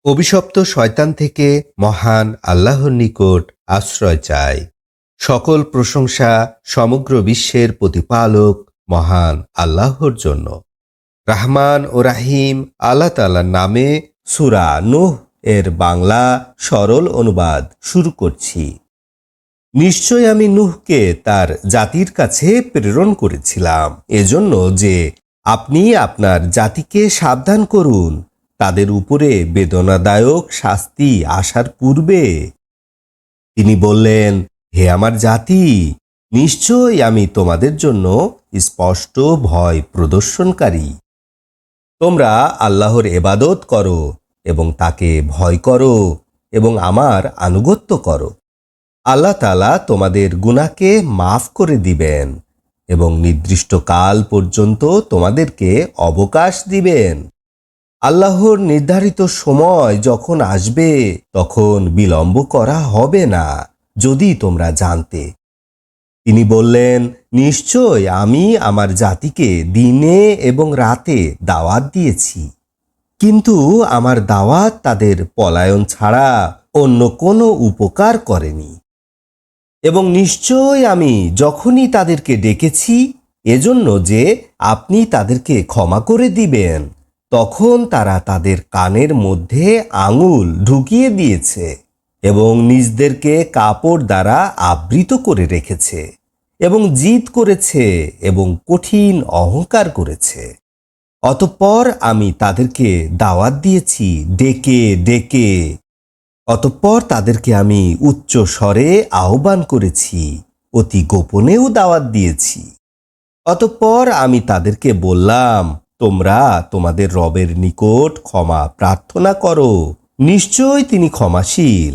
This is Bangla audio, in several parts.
অভিশপ্ত শয়তান থেকে মহান আল্লাহর নিকট আশ্রয় চাই। সকল প্রশংসা সমগ্র বিশ্বের প্রতিপালক মহান আল্লাহর জন্য। রাহমান ও রাহিম আল্লাহ তাআলার নামে সূরা নূহ এর বাংলা সরল অনুবাদ শুরু করছি। নিশ্চয় আমি নূহকে তার জাতির কাছে প্রেরণ করেছিলাম এজন্য যে আপনি আপনার জাতিকে সাবধান করুন তাদের উপরে বেদনাদায়ক শাস্তি আসার পূর্বে। তিনি বললেন, হে আমার জাতি, নিশ্চয় আমি তোমাদের জন্য স্পষ্ট ভয় প্রদর্শনকারী। তোমরা আল্লাহর ইবাদত করো এবং তাকে ভয় করো এবং আমার আনুগত্য করো। আল্লাহ তাআলা তোমাদের গুনাহকে মাফ করে দিবেন এবং নির্দিষ্ট কাল পর্যন্ত তোমাদেরকে অবকাশ দিবেন। আল্লাহর নির্ধারিত সময় যখন আসবে তখন বিলম্ব করা হবে না, যদি তোমরা জানতে। তিনি বললেন, নিশ্চয় আমি আমার জাতিকে দিনে এবং রাতে দাওয়াত দিয়েছি, কিন্তু আমার দাওয়াত তাদের পলায়ন ছাড়া অন্য কোনো উপকার করেনি। এবং নিশ্চয় আমি যখনই তাদেরকে ডেকেছি এজন্য যে আপনি তাদেরকে ক্ষমা করে দিবেন, তখন তারা তাদের কানের মধ্যে আঙুল ঢুকিয়ে দিয়েছে এবং নিজদেরকে কাপড় দ্বারা আবৃত করে রেখেছে এবং জিদ করেছে এবং কঠিন অহংকার করেছে। অতঃপর আমি তাদেরকে দাওয়াত দিয়েছি ডেকে ডেকে। অতঃপর তাদেরকে আমি উচ্চ স্বরে আহ্বান করেছি, অতি গোপনেও দাওয়াত দিয়েছি। অতঃপর আমি তাদেরকে বললাম, তোমরা তোমাদের রবের নিকট ক্ষমা প্রার্থনা করো, নিশ্চয় তিনি ক্ষমাশীল।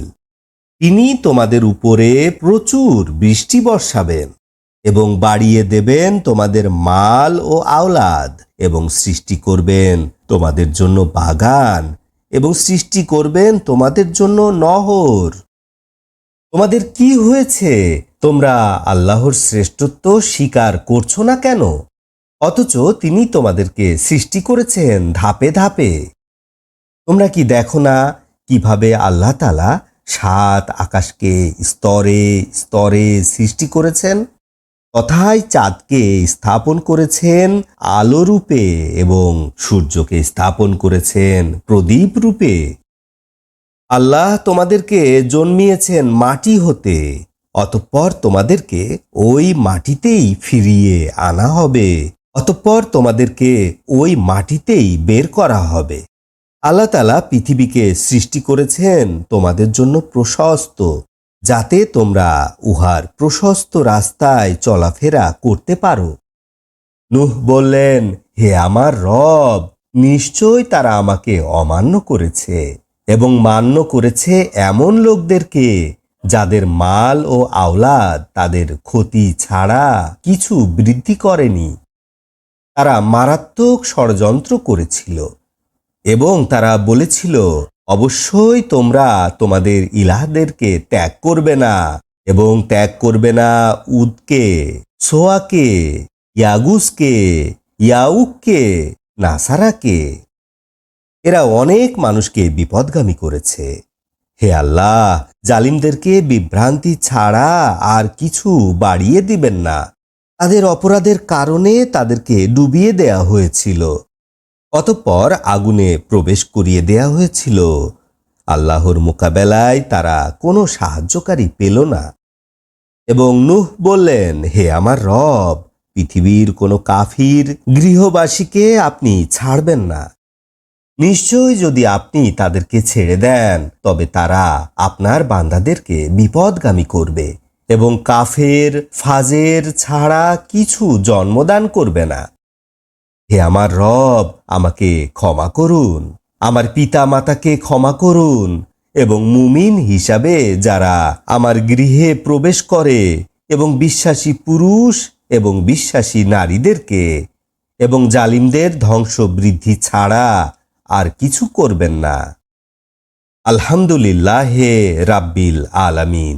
তিনি তোমাদের উপরে প্রচুর বৃষ্টি বর্ষাবেন এবং বাড়িয়ে দেবেন তোমাদের মাল ও আওলাদ এবং সৃষ্টি করবেন তোমাদের জন্য বাগান এবং সৃষ্টি করবেন তোমাদের জন্য নহর। তোমাদের কি হয়েছে? তোমরা আল্লাহর শ্রেষ্ঠত্ব স্বীকার করছো না কেন? অথচ তিনি তোমাদেরকে সৃষ্টি করেছেন ধাপে ধাপে। তোমরা কি দেখো না কিভাবে আল্লাহ তাআলা 7 আকাশকে স্তরে স্তরে সৃষ্টি করেছেন? তথায় চাঁদকে স্থাপন করেছেন আলো রূপে এবং সূর্যকে স্থাপন করেছেন প্রদীপ রূপে। আল্লাহ তোমাদেরকে জন্মিয়েছেন মাটি হতে, অতঃপর তোমাদেরকে ওই মাটিতেই ফিরিয়ে আনা হবে, অতঃপর তোমাদেরকে ওই মাটিতেই বের করা হবে। আল্লাহ তাআলা পৃথিবীকে সৃষ্টি করেছেন তোমাদের জন্য প্রশস্ত, যাতে তোমরা উহার প্রশস্ত রাস্তায় চলাফেরা করতে পারো। নূহ বললেন, হে আমার রব, নিশ্চয় তারা আমাকে অমান্য করেছে এবং মান্য করেছে এমন লোকদেরকে যাদের মাল ও আওলাদ তাদের ক্ষতি ছাড়া কিছু বৃদ্ধি করেনি। তারা মারাত্মক ষড়যন্ত্র করেছিল এবং তারা বলেছিল, অবশ্যই তোমরা তোমাদের ইলাহদেরকে ত্যাগ করবে না এবং ত্যাগ করবে না উদকে, সোয়াকে, ইয়াগুসকে, ইয়াউককে, নাসারাকে। এরা অনেক মানুষকে বিপদগামী করেছে। হে আল্লাহ, জালিমদেরকে বিভ্রান্তি ছাড়া আর কিছু বাড়িয়ে দিবেন না। তাদের অপরাধের কারণে তাদেরকে ডুবিয়ে দেয়া হয়েছিল, অতঃপর আগুনে প্রবেশ করিয়ে দেয়া হয়েছিল। আল্লাহর মোকাবেলায় তারা কোনো সাহায্যকারী পেল না। এবং নূহ বললেন, হে আমার রব, পৃথিবীর কোনো কাফির গৃহবাসীকে আপনি ছাড়বেন না। নিশ্চয় যদি আপনি তাদেরকে ছেড়ে দেন তবে তারা আপনার বান্দাদেরকে বিপদগামী করবে এবং কাফের ফাজের ছাড়া কিছু জন্মদান করবে না। হে আমার রব, আমাকে ক্ষমা করুন, আমার পিতা মাতাকে ক্ষমা করুন এবং মুমিন হিসাবে যারা আমার গৃহে প্রবেশ করে এবং বিশ্বাসী পুরুষ এবং বিশ্বাসী নারীদেরকে এবং জালিমদের ধ্বংস বৃদ্ধি ছাড়া আর কিছু করবেন না। আলহামদুলিল্লাহ রাব্বিল আলামিন।